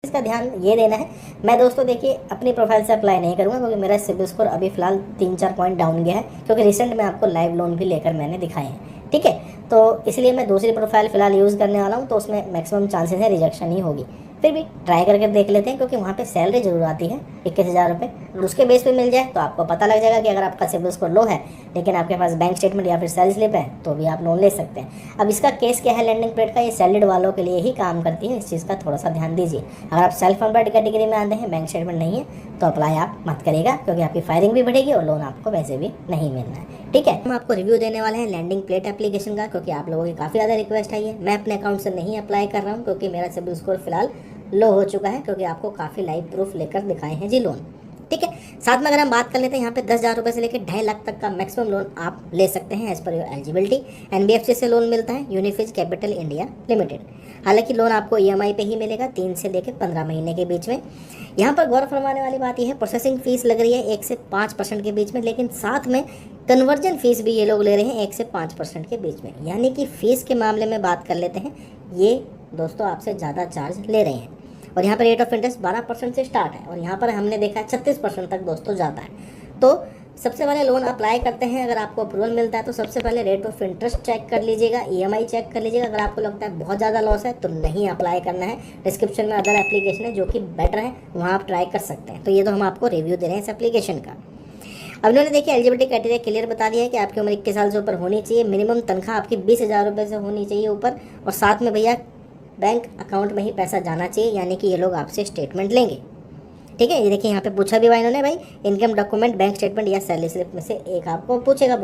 इसका ध्यान ये देना है। मैं दोस्तों देखिए अपनी प्रोफाइल से अप्लाई नहीं करूंगा क्योंकि मेरा सिबिल स्कोर अभी फिलहाल 3-4 पॉइंट डाउन गया है, क्योंकि रिसेंट में आपको लाइव लोन भी लेकर मैंने दिखाए हैं। ठीक है, तो इसलिए मैं दूसरी प्रोफाइल फिलहाल यूज़ करने वाला हूँ, तो उसमें मैक्सिमम चांसेस है रिजेक्शन ही होगी। फिर भी ट्राई करके देख लेते हैं, क्योंकि वहाँ पे सैलरी जरूर आती है 21,000 रुपये। अगर उसके बेस पे मिल जाए तो आपको पता लग जाएगा कि अगर आपका सिबिल स्कोर लो है लेकिन आपके पास बैंक स्टेटमेंट या फिर सैलरी स्लिप है तो भी आप लोन ले सकते हैं। अब इसका केस क्या है लैंडिंग पीरियड का, ये सैलरीड वालों के लिए ही काम करती है, इस चीज़ का थोड़ा सा ध्यान दीजिए। अगर आप सेल्फ एम्प्लॉयड कैटेगरी में आते हैं, बैंक स्टेटमेंट नहीं है, तो अप्लाई आप मत करिएगा, क्योंकि आपकी फायरिंग भी बढ़ेगी और लोन आपको वैसे भी नहीं मिलना है। ठीक है, हम आपको रिव्यू देने वाले हैं लैंडिंग प्लेट एप्लीकेशन का, क्योंकि आप लोगों की काफ़ी ज़्यादा रिक्वेस्ट आई है। मैं अपने अकाउंट से नहीं अप्लाई कर रहा हूँ क्योंकि मेरा सिबिल स्कोर फिलहाल लो हो चुका है, क्योंकि आपको काफ़ी लाइव प्रूफ लेकर दिखाए हैं जी लोन। ठीक है, साथ में अगर हम बात कर लेते हैं यहाँ पे 10,000 रुपये से लेकर 2.5 लाख तक का मैक्सिमम लोन आप ले सकते हैं एज पर योर एलिजिबिलिटी। एनबीएफसी से लोन मिलता है, यूनिफिज कैपिटल इंडिया लिमिटेड। हालांकि लोन आपको ईएमआई पे ही मिलेगा 3 से लेकर 15 महीने के बीच में। यहाँ पर गौर फरमाने वाली बात यह है, प्रोसेसिंग फीस लग रही है 1 से 5% के बीच में, लेकिन साथ में कन्वर्जन फीस भी ये लोग ले रहे हैं 1 से 5% के बीच में। यानी कि फ़ीस के मामले में बात कर लेते हैं, ये दोस्तों आपसे ज़्यादा चार्ज ले रहे हैं। और यहाँ पर रेट ऑफ इंटरेस्ट 12% से स्टार्ट है, और यहाँ पर हमने देखा है 36% तक दोस्तों जाता है। तो सबसे पहले लोन अप्लाई करते हैं, अगर आपको अप्रूवल मिलता है तो सबसे पहले रेट ऑफ इंटरेस्ट चेक कर लीजिएगा, ईएमआई चेक कर लीजिएगा। अगर आपको लगता है बहुत ज़्यादा लॉस है तो नहीं अप्लाई करना है। डिस्क्रिप्शन में अदर एप्लीकेशन है जो कि बेटर है, वहाँ आप ट्राई कर सकते हैं। तो ये तो हम आपको रिव्यू दे रहे हैं इस एप्लीकेशन का। अब इन्होंने देखिए एलिजिबिलिटी क्राइटेरिया क्लियर बता दिया है कि आपकी उम्र 21 साल से ऊपर होनी चाहिए, मिनिमम तनख्वाह आपकी 20,000 रुपये से होनी चाहिए ऊपर, और साथ में भैया बैंक अकाउंट में ही पैसा जाना चाहिए, यानी कि ये लोग आपसे स्टेटमेंट लेंगे। ठीक है, ये देखिए यहाँ पे पूछा भी हुआ इन्होंने, भाई इनकम डॉक्यूमेंट बैंक स्टेटमेंट या सैलरी स्लिप में से एक आपको पूछेगा।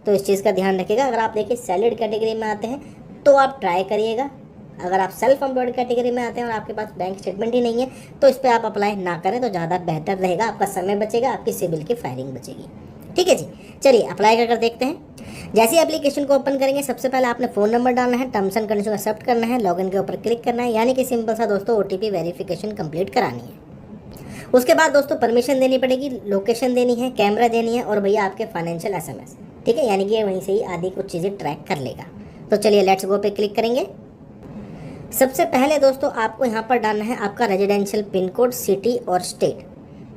तो इस चीज़ का ध्यान रखिएगा। अगर आप देखिए सैलरीड कैटेगरी में आते हैं तो आप ट्राई करिएगा। अगर आप सेल्फ एम्प्लॉयड कैटेगरी में आते हैं और आपके पास बैंक स्टेटमेंट ही नहीं है तो इस पर आप अप्लाई ना करें तो ज़्यादा बेहतर रहेगा, आपका समय बचेगा, आपकी सिबिल की फायरिंग बचेगी। ठीक है जी, चलिए अप्लाई कर देखते हैं। जैसे एप्लीकेशन को ओपन करेंगे सबसे पहले आपने फ़ोन नंबर डालना है, टर्म्स एंड कंडीशन एक्सेप्ट करना है, लॉगिन के ऊपर क्लिक करना है, यानी कि सिंपल सा दोस्तों ओटीपी वेरिफिकेशन कंप्लीट करानी है। उसके बाद दोस्तों परमिशन देनी पड़ेगी, लोकेशन देनी है, कैमरा देनी है, और भैया आपके फाइनेंशियल एसएमएस। ठीक है, यानी कि वहीं से ही आधी कुछ चीज़ें ट्रैक कर लेगा। तो चलिए लेट्स गो पे क्लिक करेंगे। सबसे पहले दोस्तों आपको यहाँ पर डालना है आपका रेजिडेंशियल पिन कोड, सिटी और स्टेट।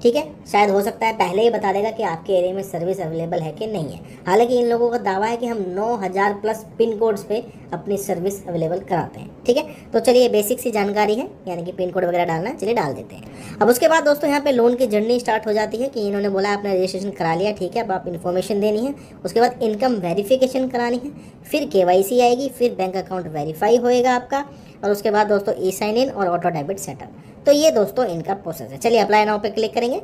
ठीक है, शायद हो सकता है पहले ही बता देगा कि आपके एरिया में सर्विस अवेलेबल है कि नहीं है। हालांकि इन लोगों का दावा है कि हम 9,000 प्लस पिन कोड्स पे अपनी सर्विस अवेलेबल कराते हैं। ठीक है, तो चलिए बेसिक सी जानकारी है, यानी कि पिन कोड वगैरह डालना, चलिए डाल देते हैं। अब उसके बाद दोस्तों यहाँ पे लोन की जर्नी स्टार्ट हो जाती है कि इन्होंने बोला आपने रजिस्ट्रेशन करा लिया, ठीक है, अब आप इन्फॉर्मेशन देनी है। उसके बाद इनकम वेरिफिकेशन करानी है, फिर केवाईसी आएगी, फिर बैंक अकाउंट वेरीफाई होएगा आपका, और उसके बाद दोस्तों ई साइन इन और ऑटो डेबिट सेटअप। तो ये दोस्तों इनका प्रोसेस है। चलिए अप्लाई नाउ पे क्लिक करेंगे।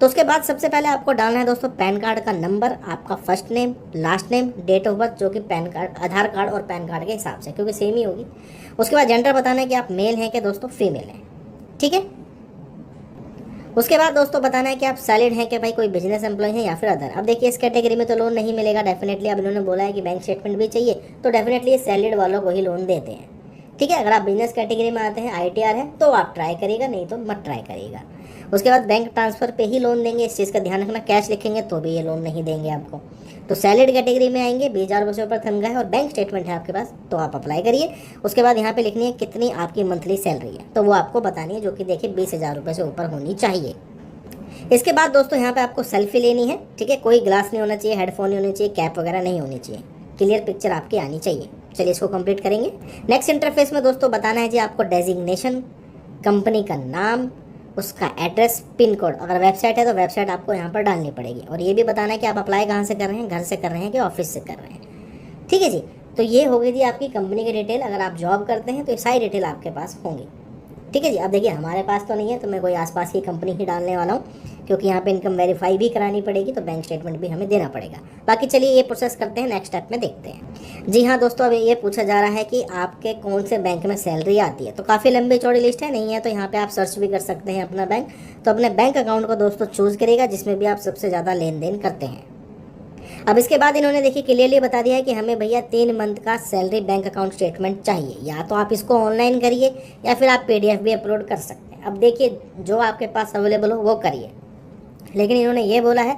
तो उसके बाद सबसे पहले आपको डालना है दोस्तों पैन कार्ड का नंबर, आपका first name, last name, date of birth, जो कि पैन कार्ड, आधार कार्ड और पैन कार्ड के हिसाब से, क्योंकि सेम ही होगी। उसके बाद जेंडर बताना है कि आप मेल हैं कि दोस्तों फीमेल हैं। ठीक है, उसके बाद दोस्तों बताना है कि आप सैलरीड हैं कि भाई कोई बिजनेस एम्प्लॉय है या फिर अदर। अब देखिए इस कैटेगरी में तो लोन नहीं मिलेगा डेफिनेटली। अब इन्होंने बोला है कि बैंक स्टेटमेंट भी चाहिए, तो डेफिनेटली ये सैलरीड वालों को ही लोन देते हैं। ठीक है, अगर आप बिजनेस कैटेगरी में आते हैं, आईटीआर है, तो आप ट्राई करिएगा, नहीं तो मत ट्राई करिएगा। उसके बाद बैंक ट्रांसफ़र पे ही लोन देंगे, इस चीज़ का ध्यान रखना। कैश लिखेंगे तो भी ये लोन नहीं देंगे आपको। तो सैलरीड कैटेगरी में आएंगे, 20,000 रुपये से ऊपर तनख्वाह है और बैंक स्टेटमेंट है आपके पास, तो आप अप्लाई करिए। उसके बाद यहाँ पे लिखनी है कितनी आपकी मंथली सैलरी है, तो वो आपको बतानी है, जो कि देखिए 20,000 रुपये से ऊपर होनी चाहिए। इसके बाद दोस्तों यहाँ पे आपको सेल्फी लेनी है। ठीक है, कोई ग्लास नहीं होना चाहिए, हेडफोन नहीं होनी चाहिए, कैप वगैरह नहीं होनी चाहिए, क्लियर पिक्चर आपकी आनी चाहिए। चलिए इसको कंप्लीट करेंगे। नेक्स्ट इंटरफेस में दोस्तों बताना है जी आपको डेजिग्नेशन, कंपनी का नाम, उसका एड्रेस, पिन कोड। अगर वेबसाइट है तो वेबसाइट आपको यहाँ पर डालनी पड़ेगी, और ये भी बताना है कि आप अप्लाई कहाँ से कर रहे हैं, घर से कर रहे हैं कि ऑफिस से कर रहे हैं। ठीक है जी, तो ये हो गई जी आपकी कंपनी की डिटेल। अगर आप जॉब करते हैं तो ये सारी डिटेल आपके पास होंगी। ठीक है जी, अब देखिए हमारे पास तो नहीं है, तो मैं कोई आसपास की कंपनी ही डालने वाला हूँ, क्योंकि यहाँ पे इनकम वेरीफाई भी करानी पड़ेगी, तो बैंक स्टेटमेंट भी हमें देना पड़ेगा। बाकी चलिए ये प्रोसेस करते हैं, नेक्स्ट स्टेप में देखते हैं। जी हाँ दोस्तों, अब ये पूछा जा रहा है कि आपके कौन से बैंक में सैलरी आती है। तो काफ़ी लंबी चौड़ी लिस्ट है, नहीं है तो यहाँ पे आप सर्च भी कर सकते हैं अपना बैंक। तो अपने बैंक अकाउंट को दोस्तों चूज़ करिएगा जिसमें भी आप सबसे ज़्यादा लेन देन करते हैं। अब इसके बाद इन्होंने देखिए क्लियरली बता दिया है कि हमें भैया 3 मंथ का सैलरी बैंक अकाउंट स्टेटमेंट चाहिए। या तो आप इसको ऑनलाइन करिए या फिर आप PDF भी अपलोड कर सकते हैं। अब देखिए जो आपके पास अवेलेबल हो वो करिए, लेकिन इन्होंने ये बोला है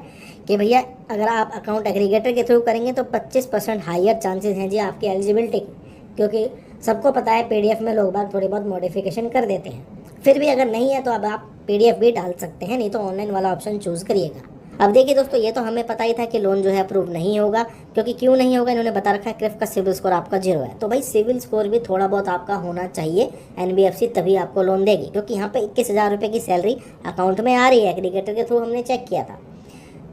कि भैया अगर आप अकाउंट एग्रीगेटर के थ्रू करेंगे तो 25% हायर चांसेस हैं जी आपकी एलिजिबिलिटी की, क्योंकि सबको पता है PDF में लोग बाग थोड़ी बहुत मॉडिफिकेशन कर देते हैं। फिर भी अगर नहीं है तो अब आप PDF भी डाल सकते हैं, नहीं तो ऑनलाइन वाला ऑप्शन चूज़ करिएगा। अब देखिए दोस्तों, ये तो हमें पता ही था कि लोन जो है अप्रूव नहीं होगा, क्योंकि क्यों नहीं होगा इन्होंने बता रखा है, क्रिफ का सिविल स्कोर आपका 0 है। तो भाई सिविल स्कोर भी थोड़ा बहुत आपका होना चाहिए NBFC तभी आपको लोन देगी, क्योंकि यहाँ पे 21,000 रुपये की सैलरी अकाउंट में आ रही है, एग्रीगेटर के थ्रू हमने चेक किया था,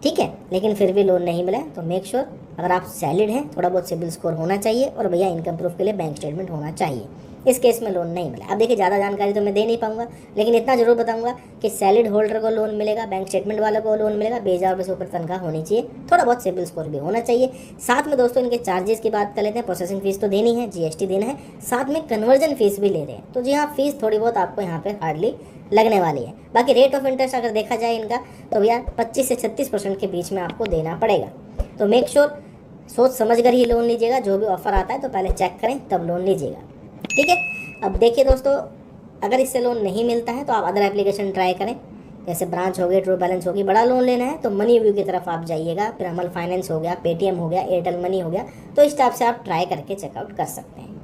ठीक है। लेकिन फिर भी लोन नहीं मिला, तो मेक श्योर अगर आप सैलरीड हैं थोड़ा बहुत सिविल स्कोर होना चाहिए, और भैया इनकम प्रूफ के लिए बैंक स्टेटमेंट होना चाहिए। इस केस में लोन नहीं मिला। अब देखिए ज़्यादा जानकारी तो मैं दे नहीं पाऊंगा, लेकिन इतना जरूर बताऊंगा कि सैलरीड होल्डर को लोन मिलेगा, बैंक स्टेटमेंट वालों को लोन मिलेगा, 20,000 रुपये से ऊपर तनख्वाह होनी चाहिए, थोड़ा बहुत सिविल स्कोर भी होना चाहिए। साथ में दोस्तों इनके चार्जेस की बात कर लेते हैं। प्रोसेसिंग फीस तो देनी है, GST देना है, साथ में कन्वर्जन फीस भी ले रहे हैं। तो जी हाँ, फीस थोड़ी बहुत आपको यहाँ पे हार्डली लगने वाली है। बाकी रेट ऑफ इंटरेस्ट अगर देखा जाए इनका, तो भैया 25 से 36% के बीच में आपको देना पड़ेगा। तो मेक श्योर सोच समझ कर ही लोन लीजिएगा, जो भी ऑफर आता है तो पहले चेक करें तब लोन लीजिएगा, ठीक है। अब देखिए दोस्तों, अगर इससे लोन नहीं मिलता है तो आप अदर एप्लीकेशन ट्राई करें, जैसे ब्रांच हो गई, ट्रू बैलेंस होगी। बड़ा लोन लेना है तो मनी व्यू की तरफ आप जाइएगा, फिर अमल फाइनेंस हो गया, पेटीएम हो गया, एयरटेल मनी हो गया, तो इस टाइप से आप ट्राई करके चेकआउट कर सकते हैं।